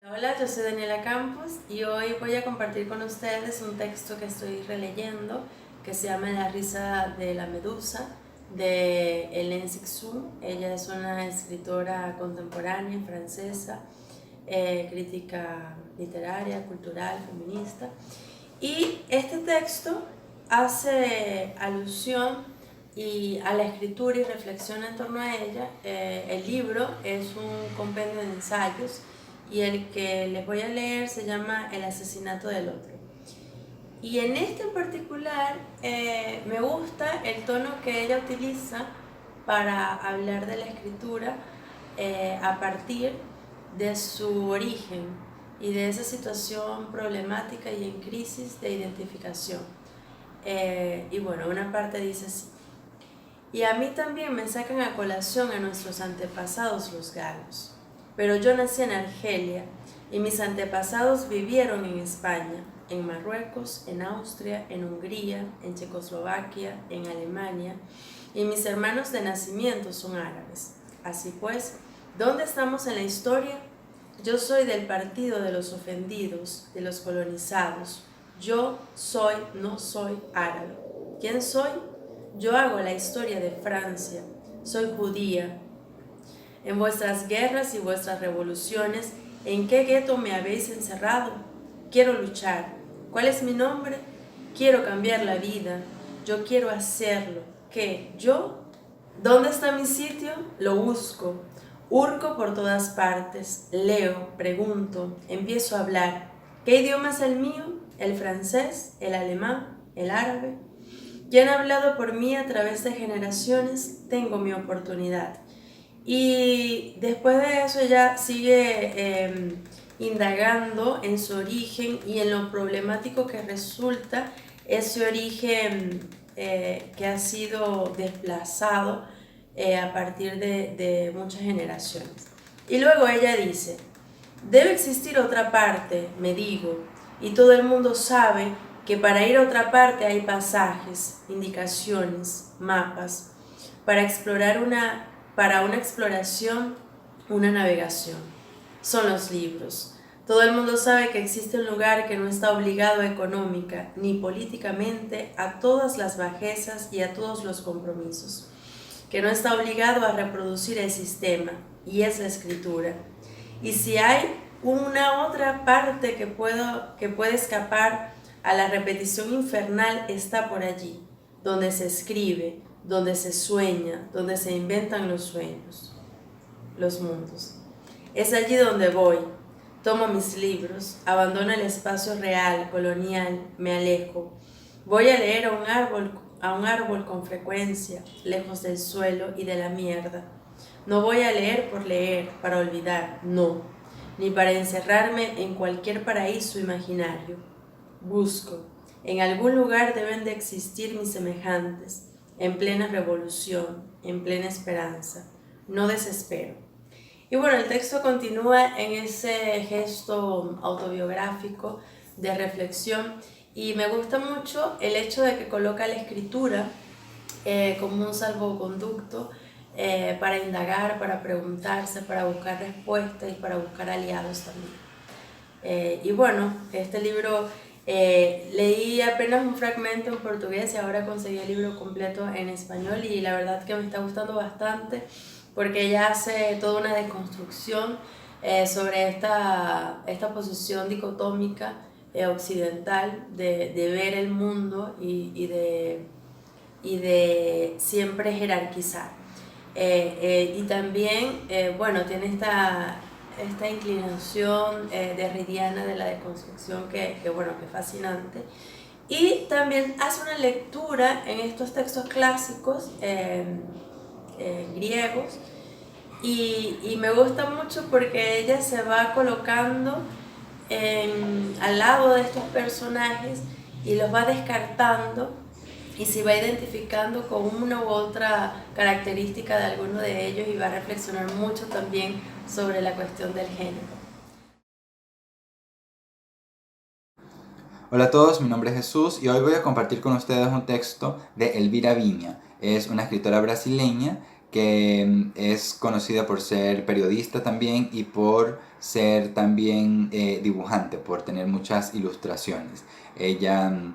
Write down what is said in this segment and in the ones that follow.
Hola, yo soy Daniela Campos y hoy voy a compartir con ustedes un texto que estoy releyendo que se llama La risa de la medusa de Hélène Cixous. Ella es una escritora contemporánea francesa, crítica literaria, cultural, feminista. Y este texto hace alusión a la escritura y reflexiona en torno a ella. El libro es un compendio de ensayos y el que les voy a leer se llama El asesinato del otro. Y en este en particular me gusta el tono que ella utiliza para hablar de la escritura a partir de su origen y de esa situación problemática y en crisis de identificación. Y bueno, una parte dice así: y a mí también me sacan a colación a nuestros antepasados los galos. Pero yo nací en Argelia y mis antepasados vivieron en España, en Marruecos, en Austria, en Hungría, en Checoslovaquia, en Alemania, y mis hermanos de nacimiento son árabes. Así pues, ¿dónde estamos en la historia? Yo soy del partido de los ofendidos, de los colonizados. Yo no soy árabe. ¿Quién soy? Yo hago la historia de Francia. Soy judía. En vuestras guerras y vuestras revoluciones, ¿en qué gueto me habéis encerrado? Quiero luchar. ¿Cuál es mi nombre? Quiero cambiar la vida. Yo quiero hacerlo. ¿Qué? ¿Yo? ¿Dónde está mi sitio? Lo busco. Hurco por todas partes. Leo, pregunto, empiezo a hablar. ¿Qué idioma es el mío? ¿El francés? ¿El alemán? ¿El árabe? Ya han hablado por mí a través de generaciones. Tengo mi oportunidad. Y después de eso ella sigue indagando en su origen y en lo problemático que resulta ese origen que ha sido desplazado a partir de muchas generaciones. Y luego ella dice: debe existir otra parte, me digo, y todo el mundo sabe que para ir a otra parte hay pasajes, indicaciones, mapas, para una exploración, una navegación. Son los libros. Todo el mundo sabe que existe un lugar que no está obligado económica ni políticamente a todas las bajezas y a todos los compromisos, que no está obligado a reproducir el sistema, y es la escritura. Y si hay una otra parte que puede escapar a la repetición infernal, está por allí, donde se escribe, donde se sueña, donde se inventan los sueños, los mundos. Es allí donde voy. Tomo mis libros, abandono el espacio real, colonial, me alejo. Voy a leer a un árbol con frecuencia, lejos del suelo y de la mierda. No voy a leer por leer, para olvidar, no, ni para encerrarme en cualquier paraíso imaginario. Busco. En algún lugar deben de existir mis semejantes, en plena revolución, en plena esperanza. No desespero. Y bueno, el texto continúa en ese gesto autobiográfico de reflexión y me gusta mucho el hecho de que coloca la escritura como un salvoconducto para indagar, para preguntarse, para buscar respuestas y para buscar aliados también. Y bueno, este libro leí apenas un fragmento en portugués y ahora conseguí el libro completo en español y la verdad que me está gustando bastante porque ella hace toda una deconstrucción sobre esta posición dicotómica occidental de ver el mundo y de siempre jerarquizar. Y también, bueno, tiene esta inclinación derridiana de la deconstrucción que bueno, que es fascinante. Y también hace una lectura en estos textos clásicos griegos y me gusta mucho porque ella se va colocando al lado de estos personajes y los va descartando y se va identificando con una u otra característica de alguno de ellos y va a reflexionar mucho también sobre la cuestión del género. Hola a todos, mi nombre es Jesús y hoy voy a compartir con ustedes un texto de Elvira Viña. Es una escritora brasileña que es conocida por ser periodista también y por ser también dibujante, por tener muchas ilustraciones. Ella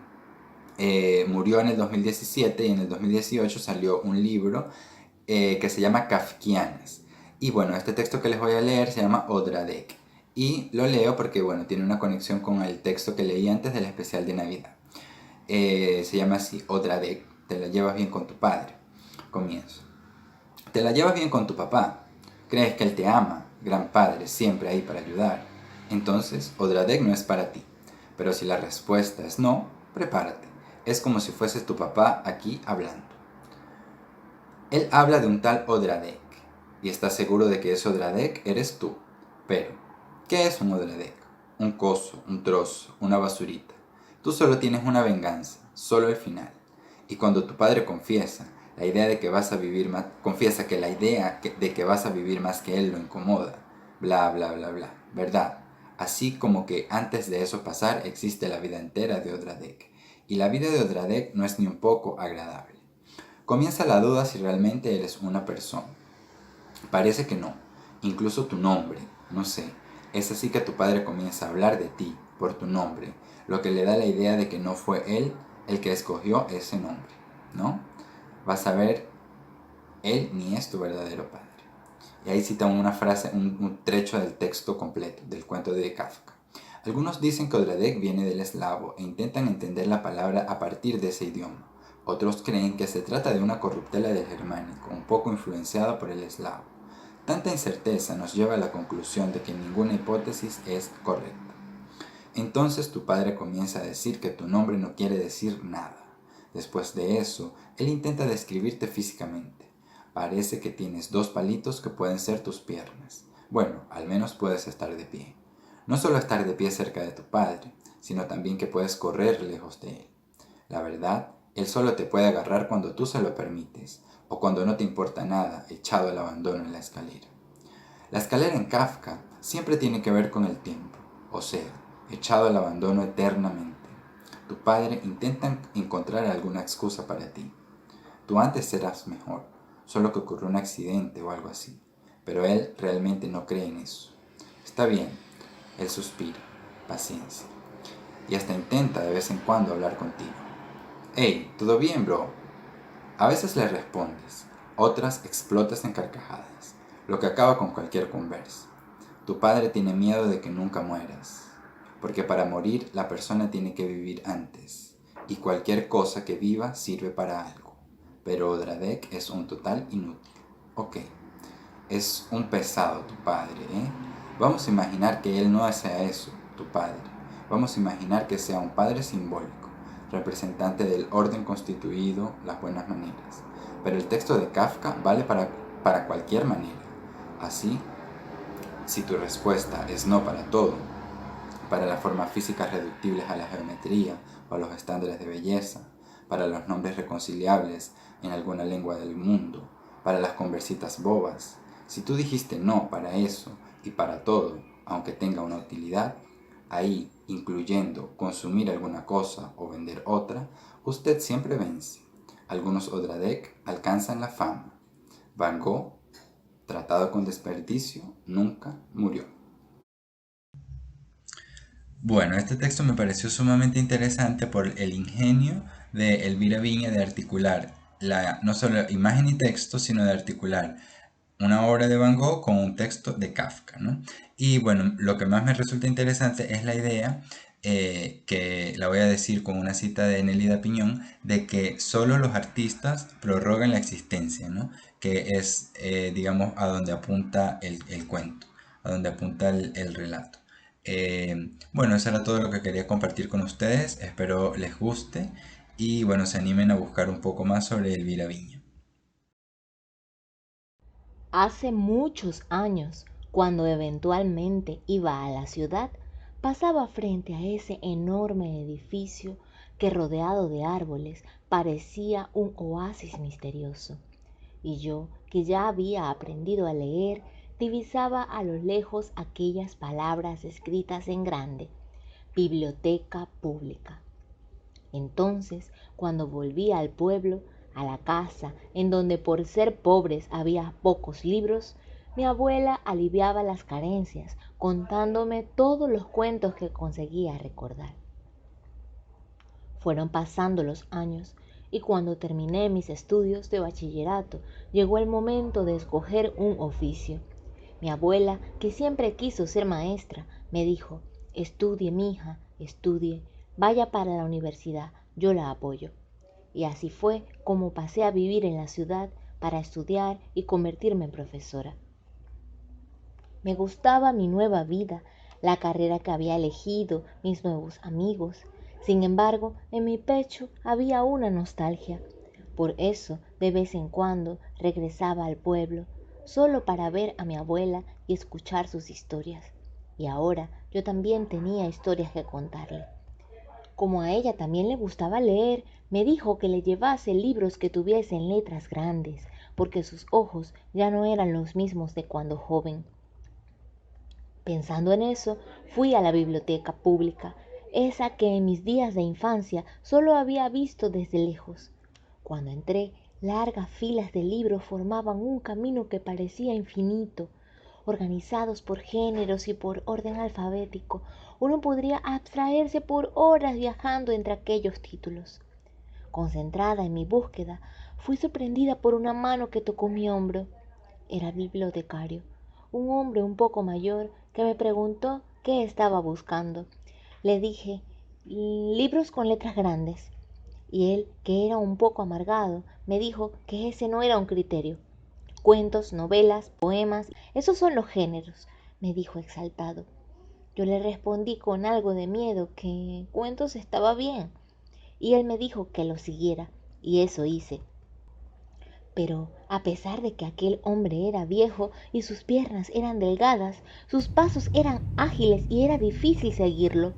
murió en el 2017 y en el 2018 salió un libro que se llama Kafkianas. Y bueno, este texto que les voy a leer se llama Odradek. Y lo leo porque, bueno, tiene una conexión con el texto que leí antes del especial de Navidad. Se llama así, Odradek, te la llevas bien con tu padre. Comienzo. Te la llevas bien con tu papá. Crees que él te ama, gran padre, siempre ahí para ayudar. Entonces, Odradek no es para ti. Pero si la respuesta es no, prepárate. Es como si fuese tu papá aquí hablando. Él habla de un tal Odradek, y está seguro de que ese Odradek eres tú. Pero, ¿qué es un Odradek? Un coso, un trozo, una basurita. Tú solo tienes una venganza, solo el final. Y cuando tu padre confiesa, la idea de que vas a vivir más, confiesa que la idea de que vas a vivir más que él lo incomoda, bla bla bla bla, ¿verdad? Así como que antes de eso pasar existe la vida entera de Odradek. Y la vida de Odradek no es ni un poco agradable. Comienza la duda si realmente eres una persona. Parece que no. Incluso tu nombre, no sé. Es así que tu padre comienza a hablar de ti por tu nombre, lo que le da la idea de que no fue él el que escogió ese nombre, ¿no? Vas a ver, él ni es tu verdadero padre. Y ahí cita una frase, un trecho del texto completo, del cuento de Kafka. Algunos dicen que Odradek viene del eslavo e intentan entender la palabra a partir de ese idioma. Otros creen que se trata de una corruptela del germánico, un poco influenciada por el eslavo. Tanta incerteza nos lleva a la conclusión de que ninguna hipótesis es correcta. Entonces tu padre comienza a decir que tu nombre no quiere decir nada. Después de eso, él intenta describirte físicamente. Parece que tienes dos palitos que pueden ser tus piernas. Bueno, al menos puedes estar de pie. No solo estar de pie cerca de tu padre, sino también que puedes correr lejos de él. La verdad, él solo te puede agarrar cuando tú se lo permites, o cuando no te importa nada, echado al abandono en la escalera. La escalera en Kafka siempre tiene que ver con el tiempo, o sea, echado al abandono eternamente. Tu padre intenta encontrar alguna excusa para ti. Tú antes eras mejor, solo que ocurrió un accidente o algo así, pero él realmente no cree en eso. Está bien, él suspira, paciencia, y hasta intenta de vez en cuando hablar contigo. Hey, ¿todo bien, bro? A veces le respondes, otras explotas en carcajadas, lo que acaba con cualquier conversa. Tu padre tiene miedo de que nunca mueras, porque para morir la persona tiene que vivir antes, y cualquier cosa que viva sirve para algo. Pero Odradek es un total inútil. Ok, es un pesado tu padre, ¿eh? Vamos a imaginar que él no sea eso, tu padre. Vamos a imaginar que sea un padre simbólico, representante del orden constituido, las buenas maneras. Pero el texto de Kafka vale para cualquier manera. Así, si tu respuesta es no para todo, para las formas físicas reductibles a la geometría o a los estándares de belleza, para los nombres reconciliables en alguna lengua del mundo, para las conversitas bobas, si tú dijiste no para eso y para todo, aunque tenga una utilidad, ahí, incluyendo consumir alguna cosa o vender otra, usted siempre vence. Algunos Odradek alcanzan la fama. Van Gogh, tratado con desperdicio, nunca murió. Bueno, este texto me pareció sumamente interesante por el ingenio de Elvira Viña de articular no solo imagen y texto, sino de articular una obra de Van Gogh con un texto de Kafka, ¿no? Y bueno, lo que más me resulta interesante es la idea, que la voy a decir con una cita de Nélida Piñón, de que solo los artistas prorrogan la existencia, ¿no? Que es, digamos, a donde apunta el cuento, a donde apunta el relato. Bueno, eso era todo lo que quería compartir con ustedes. Espero les guste y bueno, se animen a buscar un poco más sobre Elvira Viña. Hace muchos años, cuando eventualmente iba a la ciudad, pasaba frente a ese enorme edificio que rodeado de árboles parecía un oasis misterioso. Y yo, que ya había aprendido a leer, divisaba a lo lejos aquellas palabras escritas en grande: Biblioteca Pública. Entonces, cuando volví al pueblo, A la casa, en donde por ser pobres había pocos libros, mi abuela aliviaba las carencias, contándome todos los cuentos que conseguía recordar. Fueron pasando los años y cuando terminé mis estudios de bachillerato, llegó el momento de escoger un oficio. Mi abuela, que siempre quiso ser maestra, me dijo: estudie, mija, estudie, vaya para la universidad, yo la apoyo. Y así fue como pasé a vivir en la ciudad para estudiar y convertirme en profesora. Me gustaba mi nueva vida, la carrera que había elegido, mis nuevos amigos. Sin embargo, en mi pecho había una nostalgia. Por eso, de vez en cuando, regresaba al pueblo, solo para ver a mi abuela y escuchar sus historias. Y ahora yo también tenía historias que contarle. Como a ella también le gustaba leer, me dijo que le llevase libros que tuviesen letras grandes, porque sus ojos ya no eran los mismos de cuando joven. Pensando en eso, fui a la biblioteca pública, esa que en mis días de infancia solo había visto desde lejos. Cuando entré, largas filas de libros formaban un camino que parecía infinito. Organizados por géneros y por orden alfabético, uno podría abstraerse por horas viajando entre aquellos títulos. Concentrada en mi búsqueda, fui sorprendida por una mano que tocó mi hombro. Era el bibliotecario, un hombre un poco mayor que me preguntó qué estaba buscando. Le dije: libros con letras grandes. Y él, que era un poco amargado, me dijo que ese no era un criterio. Cuentos, novelas, poemas, esos son los géneros, me dijo exaltado. Yo le respondí con algo de miedo que cuentos estaba bien, y él me dijo que lo siguiera, y eso hice. Pero a pesar de que aquel hombre era viejo y sus piernas eran delgadas, sus pasos eran ágiles y era difícil seguirlo.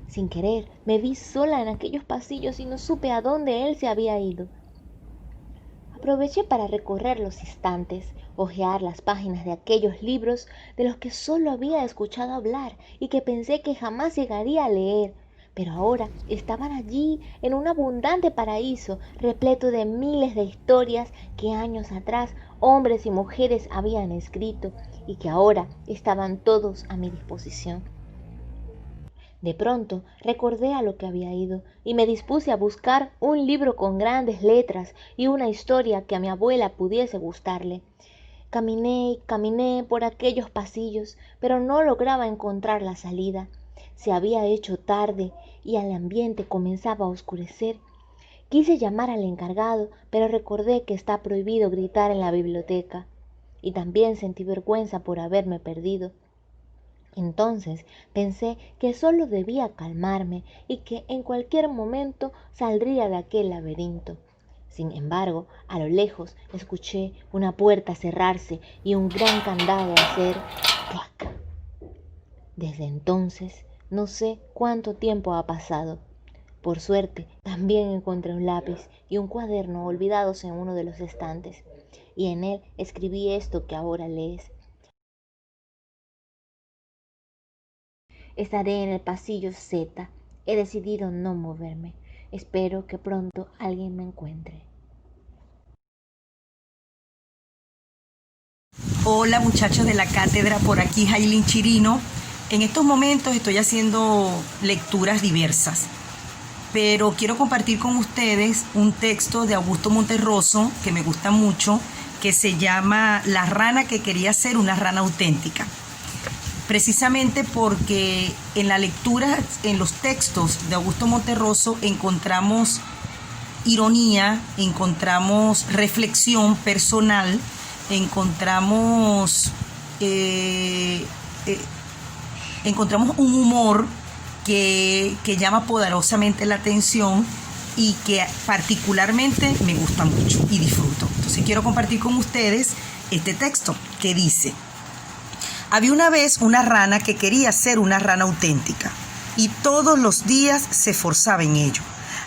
Sin querer, me vi sola en aquellos pasillos y no supe a dónde él se había ido. Aproveché para recorrer los estantes, hojear las páginas de aquellos libros de los que solo había escuchado hablar y que pensé que jamás llegaría a leer, pero ahora estaban allí en un abundante paraíso, repleto de miles de historias que años atrás hombres y mujeres habían escrito y que ahora estaban todos a mi disposición. De pronto recordé a lo que había ido y me dispuse a buscar un libro con grandes letras y una historia que a mi abuela pudiese gustarle. Caminé y caminé por aquellos pasillos, pero no lograba encontrar la salida. Se había hecho tarde y el ambiente comenzaba a oscurecer. Quise llamar al encargado, pero recordé que está prohibido gritar en la biblioteca. Y también sentí vergüenza por haberme perdido. Entonces pensé que solo debía calmarme y que en cualquier momento saldría de aquel laberinto. Sin embargo, a lo lejos escuché una puerta cerrarse y un gran candado hacer clac. Desde entonces no sé cuánto tiempo ha pasado. Por suerte, también encontré un lápiz y un cuaderno olvidados en uno de los estantes, y en él escribí esto que ahora lees. Estaré en el pasillo Z. He decidido no moverme. Espero que pronto alguien me encuentre. Hola muchachos de la cátedra, por aquí Jailin Chirino. En estos momentos estoy haciendo lecturas diversas, pero quiero compartir con ustedes un texto de Augusto Monterroso que me gusta mucho, que se llama La rana que quería ser una rana auténtica. Precisamente porque en la lectura, en los textos de Augusto Monterroso encontramos ironía, encontramos reflexión personal, encontramos un humor que llama poderosamente la atención y que particularmente me gusta mucho y disfruto. Entonces quiero compartir con ustedes este texto que dice: había una vez una rana que quería ser una rana auténtica y todos los días se esforzaba en ello.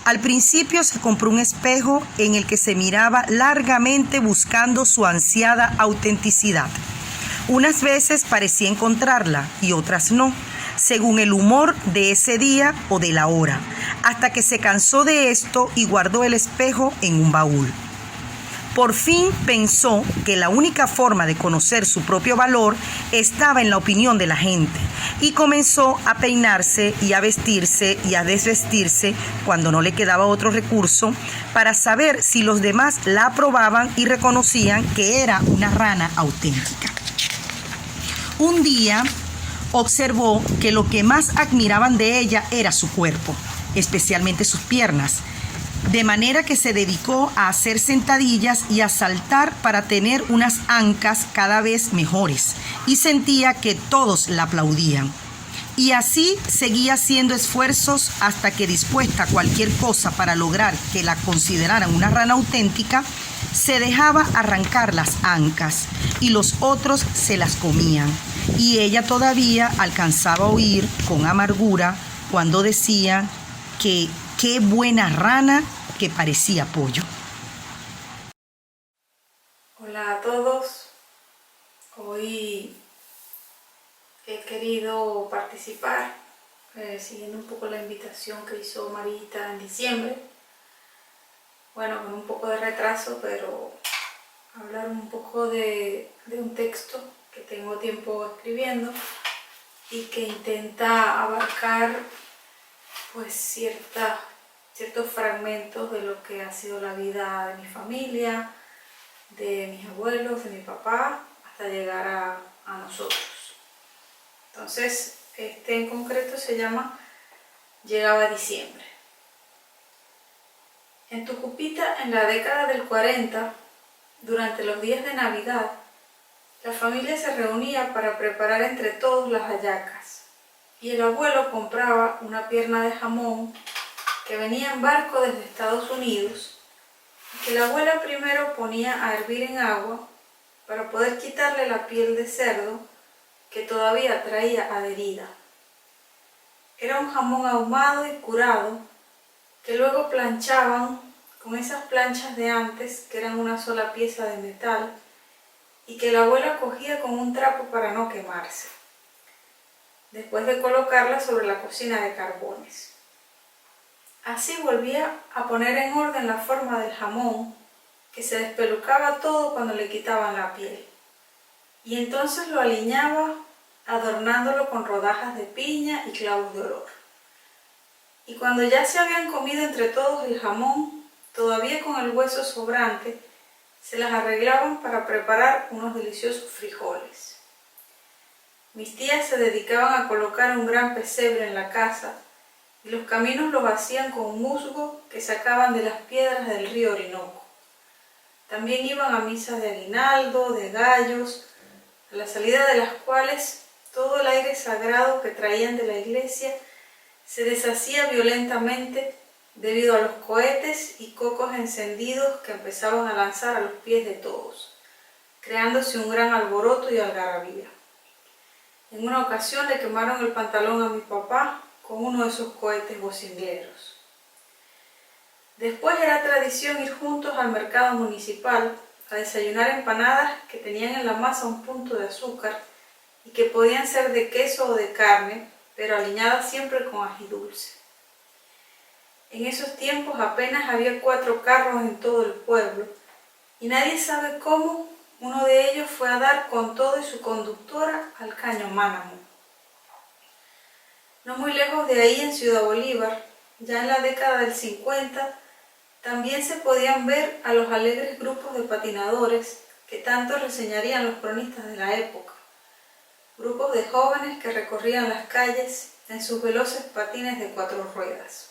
Al principio se compró un espejo en el que se miraba largamente buscando su ansiada autenticidad. Unas veces parecía encontrarla y otras no, según el humor de ese día o de la hora. hasta que se cansó de esto y guardó el espejo en un baúl. Por fin pensó que la única forma de conocer su propio valor estaba en la opinión de la gente y comenzó a peinarse y a vestirse y a desvestirse cuando no le quedaba otro recurso para saber si los demás la aprobaban y reconocían que era una rana auténtica. Un día observó que lo que más admiraban de ella era su cuerpo, especialmente sus piernas. De manera que se dedicó a hacer sentadillas y a saltar para tener unas ancas cada vez mejores y sentía que todos la aplaudían. Y así seguía haciendo esfuerzos hasta que, dispuesta a cualquier cosa para lograr que la consideraran una rana auténtica, se dejaba arrancar las ancas y los otros se las comían. Y ella todavía alcanzaba a oír con amargura cuando decían que qué buena rana que parecía pollo. Hola a todos. Hoy he querido participar, siguiendo un poco la invitación que hizo Marita en diciembre. Bueno, con un poco de retraso, pero hablar un poco de un texto que tengo tiempo escribiendo y que intenta abarcar pues ciertos fragmentos de lo que ha sido la vida de mi familia, de mis abuelos, de mi papá, hasta llegar a nosotros. Entonces, este en concreto se llama Llegaba diciembre. En Tucupita, en la década del 40, durante los días de Navidad, la familia se reunía para preparar entre todos las hallacas, y el abuelo compraba una pierna de jamón que venía en barco desde Estados Unidos, y que la abuela primero ponía a hervir en agua para poder quitarle la piel de cerdo que todavía traía adherida. Era un jamón ahumado y curado que luego planchaban con esas planchas de antes que eran una sola pieza de metal y que la abuela cogía con un trapo para no quemarse, después de colocarla sobre la cocina de carbones. Así volvía a poner en orden la forma del jamón, que se despelucaba todo cuando le quitaban la piel, y entonces lo aliñaba adornándolo con rodajas de piña y clavos de olor. Y cuando ya se habían comido entre todos el jamón, todavía con el hueso sobrante, se las arreglaban para preparar unos deliciosos frijoles. Mis tías se dedicaban a colocar un gran pesebre en la casa y los caminos los hacían con musgo que sacaban de las piedras del río Orinoco. También iban a misas de aguinaldo, de gallos, a la salida de las cuales todo el aire sagrado que traían de la iglesia se deshacía violentamente debido a los cohetes y cocos encendidos que empezaban a lanzar a los pies de todos, creándose un gran alboroto y algarabía. En una ocasión le quemaron el pantalón a mi papá con uno de esos cohetes vocingleros. Después era tradición ir juntos al mercado municipal a desayunar empanadas que tenían en la masa un punto de azúcar y que podían ser de queso o de carne, pero aliñadas siempre con ají dulce. En esos tiempos apenas había 4 carros en todo el pueblo y nadie sabe cómo uno de ellos fue a dar con todo y su conductora al Caño Mánamo. No muy lejos de ahí, en Ciudad Bolívar, ya en la década del 50, también se podían ver a los alegres grupos de patinadores que tanto reseñarían los cronistas de la época. Grupos de jóvenes que recorrían las calles en sus veloces patines de 4 ruedas.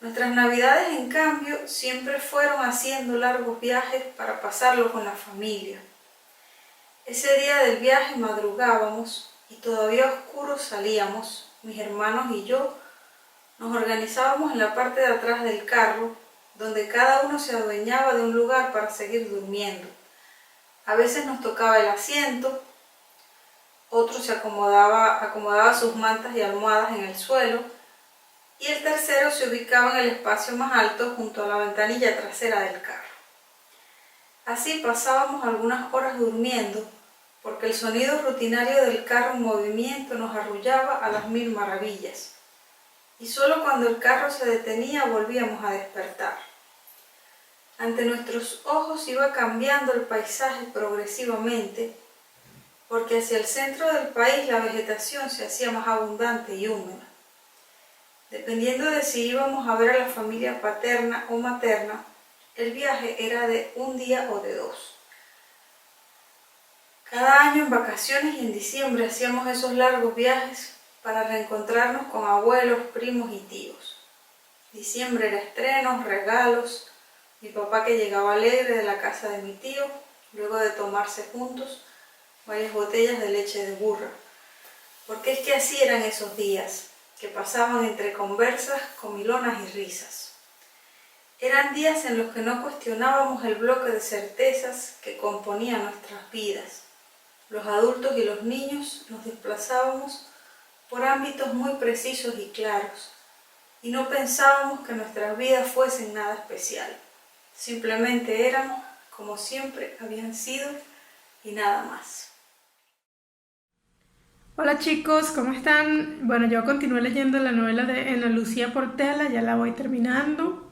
Nuestras navidades, en cambio, siempre fueron haciendo largos viajes para pasarlo con la familia. Ese día del viaje madrugábamos y todavía oscuros salíamos, mis hermanos y yo, nos organizábamos en la parte de atrás del carro, donde cada uno se adueñaba de un lugar para seguir durmiendo. A veces nos tocaba el asiento, otro se acomodaba sus mantas y almohadas en el suelo, y el tercero se ubicaba en el espacio más alto junto a la ventanilla trasera del carro. Así pasábamos algunas horas durmiendo, porque el sonido rutinario del carro en movimiento nos arrullaba a las 1000 maravillas. y solo cuando el carro se detenía volvíamos a despertar. Ante nuestros ojos iba cambiando el paisaje progresivamente, porque hacia el centro del país la vegetación se hacía más abundante y húmeda. Dependiendo de si íbamos a ver a la familia paterna o materna, el viaje era de un día o de 2. Cada año en vacaciones y en diciembre hacíamos esos largos viajes para reencontrarnos con abuelos, primos y tíos. Diciembre era estrenos, regalos, mi papá que llegaba alegre de la casa de mi tío, luego de tomarse juntos varias botellas de leche de burra. Porque es que así eran esos días, que pasaban entre conversas, comilonas y risas. Eran días en los que no cuestionábamos el bloque de certezas que componía nuestras vidas. Los adultos y los niños nos desplazábamos por ámbitos muy precisos y claros, y no pensábamos que nuestras vidas fuesen nada especial. Simplemente éramos como siempre habían sido y nada más. Hola chicos, ¿cómo están? Bueno, yo continué leyendo la novela de Ana Lucía Portela, ya la voy terminando.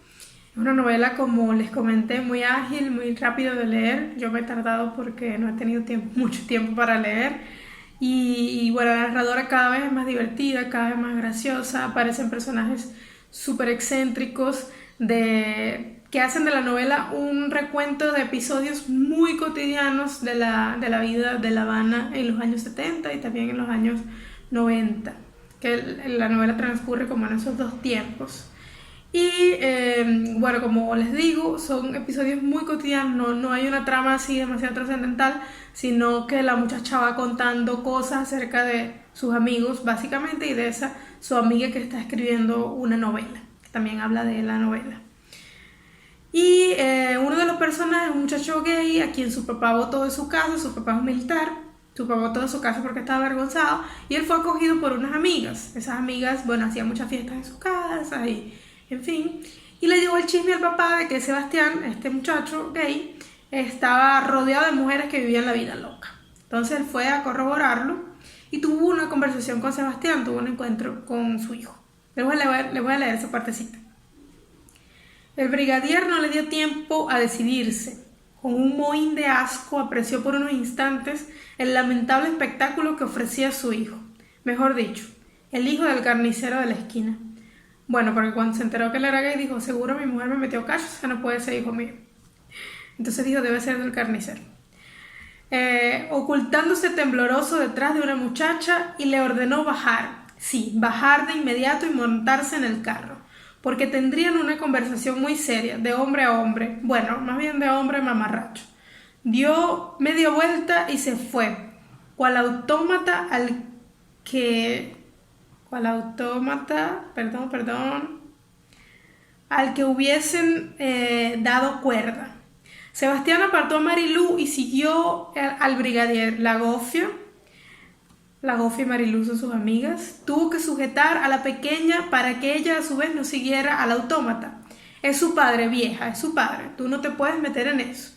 Es una novela, como les comenté, muy ágil, muy rápido de leer. Yo me he tardado porque no he tenido mucho tiempo para leer. Y bueno, la narradora cada vez es más divertida, cada vez más graciosa. Aparecen personajes súper excéntricos que hacen de la novela un recuento de episodios muy cotidianos de la vida de La Habana en los años 70 y también en los años 90, que la novela transcurre como en esos dos tiempos. Y bueno, como les digo, son episodios muy cotidianos, no hay una trama así demasiado trascendental, sino que la muchacha va contando cosas acerca de sus amigos, básicamente, y de su amiga que está escribiendo una novela, que también habla de la novela. Y uno de los personajes es un muchacho gay a quien su papá botó de su casa. Su papá es un militar, su papá botó de su casa porque estaba avergonzado, y él fue acogido por unas amigas. Esas amigas, bueno, hacían muchas fiestas en su casa y en fin, y le llegó el chisme al papá de que Sebastián, este muchacho gay, estaba rodeado de mujeres que vivían la vida loca. Entonces él fue a corroborarlo y tuvo una conversación con Sebastián, tuvo un encuentro con su hijo. Les voy a leer esa partecita. El brigadier no le dio tiempo a decidirse. Con un mohín de asco apreció por unos instantes el lamentable espectáculo que ofrecía su hijo. Mejor dicho, el hijo del carnicero de la esquina. Bueno, porque cuando se enteró que él era gay dijo, seguro mi mujer me metió cachos, o sea, no puede ser hijo mío. Entonces dijo, debe ser del carnicero. Ocultándose tembloroso detrás de una muchacha, y le ordenó bajar. Sí, bajar de inmediato y montarse en el carro, porque tendrían una conversación muy seria, de hombre a hombre, bueno, más bien de hombre mamarracho. Dio media vuelta y se fue, cual autómata al que hubiesen dado cuerda. Sebastián apartó a Marilú y siguió al brigadier. La gofia y Marilú son sus amigas. Tuvo que sujetar a la pequeña para que ella a su vez no siguiera al autómata. Es su padre, vieja, es su padre. Tú no te puedes meter en eso.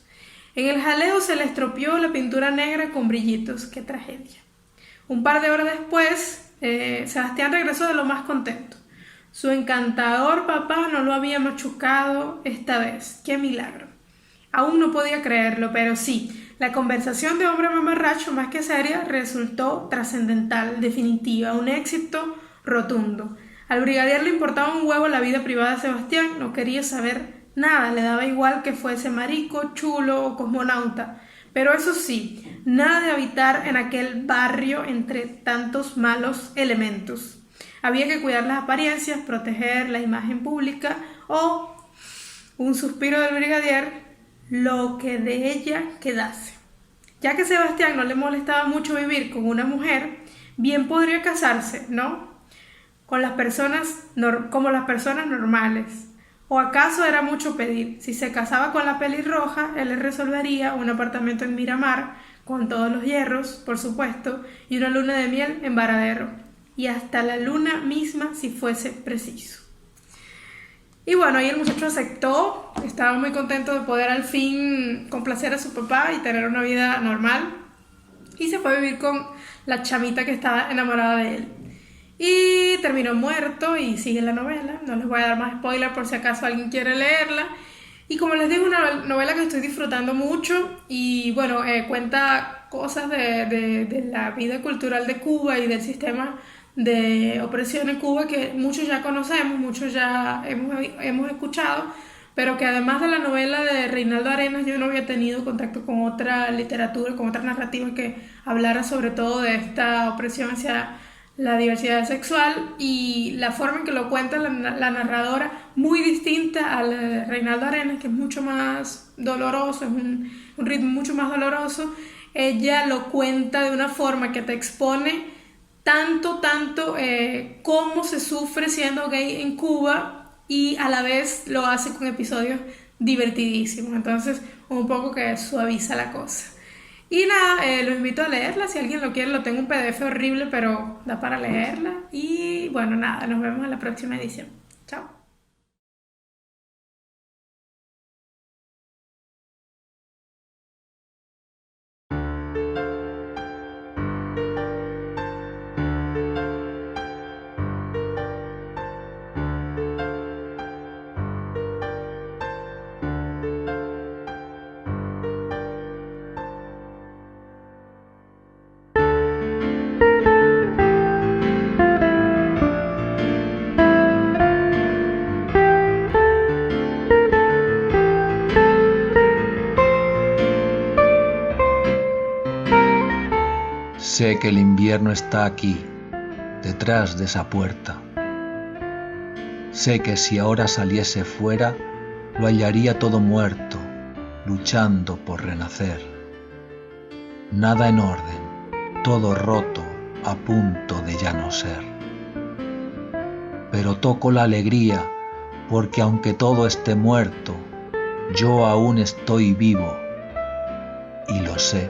En el jaleo se le estropeó la pintura negra con brillitos. ¡Qué tragedia! Un par de horas después, Sebastián regresó de lo más contento. Su encantador papá no lo había machucado esta vez. ¡Qué milagro! Aún no podía creerlo, pero sí, la conversación de hombre mamarracho, más que seria, resultó trascendental, definitiva, un éxito rotundo. Al brigadier le importaba un huevo la vida privada de Sebastián, no quería saber nada, le daba igual que fuese marico, chulo o cosmonauta. Pero eso sí, nada de habitar en aquel barrio entre tantos malos elementos. Había que cuidar las apariencias, proteger la imagen pública o, un suspiro del brigadier, lo que de ella quedase. Ya que a Sebastián no le molestaba mucho vivir con una mujer, bien podría casarse, ¿no? Como las personas normales. ¿O acaso era mucho pedir? Si se casaba con la pelirroja, él le resolvería un apartamento en Miramar, con todos los hierros, por supuesto, y una luna de miel en Varadero. Y hasta la luna misma, si fuese preciso. Y bueno, ahí el muchacho aceptó, estaba muy contento de poder al fin complacer a su papá y tener una vida normal. Y se fue a vivir con la chamita que estaba enamorada de él. y terminó muerto y sigue la novela. No les voy a dar más spoiler por si acaso alguien quiere leerla. Y como les digo, una novela que estoy disfrutando mucho y bueno, cuenta cosas de la vida cultural de Cuba y del sistema de opresión en Cuba que muchos ya conocemos, muchos ya hemos escuchado, pero que además de la novela de Reinaldo Arenas yo no había tenido contacto con otra literatura, con otra narrativa que hablara sobre todo de esta opresión hacia la diversidad sexual, y la forma en que lo cuenta la narradora, muy distinta al de Reinaldo Arenas, que es mucho más doloroso, es un ritmo mucho más doloroso. Ella lo cuenta de una forma que te expone tanto cómo se sufre siendo gay en Cuba, y a la vez lo hace con episodios divertidísimos, entonces un poco que suaviza la cosa. Y nada, los invito a leerla, si alguien lo quiere, lo tengo un PDF horrible, pero da para leerla. Y bueno, nada, nos vemos en la próxima edición. Chao. Sé que el invierno está aquí, detrás de esa puerta. Sé que si ahora saliese fuera, lo hallaría todo muerto, luchando por renacer. Nada en orden, todo roto, a punto de ya no ser. Pero toco la alegría, porque aunque todo esté muerto, yo aún estoy vivo, y lo sé.